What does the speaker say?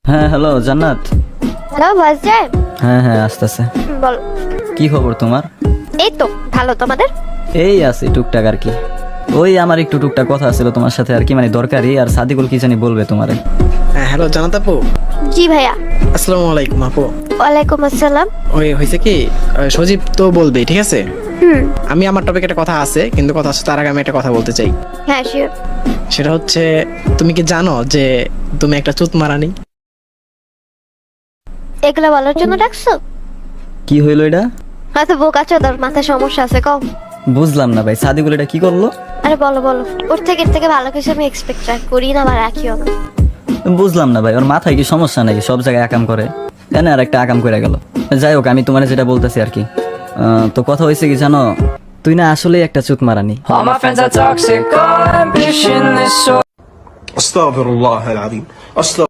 হ্যাঁ হ্যালো জান্নাত। হ্যালো ভাইজান। হ্যাঁ হ্যাঁ আসতেছে। বল। কি খবর তোমার? এই তো ভালো, তোমাদের? এই আছে টুকটাক আর কি। ওই আমার একটু টুকটাক কথা ছিল তোমার সাথে আর কি, মানে দরকারি। আর সাদিকুল কি জানি বলবে তোমারে। হ্যাঁ হ্যালো জানাত আপু। জি ভাইয়া। আসসালামু আলাইকুম আপু। ওয়ালাইকুম আসসালাম। ওই হয়েছে কি, সজীব তো বলবে, ঠিক আছে? হুম। আমি আমার টপিক একটা কথা আছে, কিন্তু কথা হচ্ছে তার আগে আমি একটা কথা বলতে চাই। হ্যাঁ শিওর। সেটা হচ্ছে, তুমি কি জানো যে তুমি একটা চুত মারানি? এগুলো বলার জন্য ডাকছো? কি হইলো এটা? হয়তো বোকা চোদার মাথায় সমস্যা আছে, কম। বুঝলাম না ভাই, সাদিকুল এটা কি করলো? আরে বলো বলো, ওর থেকে এর থেকে ভালো কিছু আমি এক্সপেক্ট করি না বা রাখিও না। বুঝলাম না ভাই, ওর মাথায় কি সমস্যা নাকি? সব জায়গায় আকাম করে, কেন আর একটা আকাম করে গেল। যাই হোক, আমি তোমার যেটা বলতেছি আর কি, তো কথা হয়েছে কি জানো, তুই না আসলেই একটা চুত মারানি। All my friends are toxic, all ambition is so استغفر الله العظيم استغفر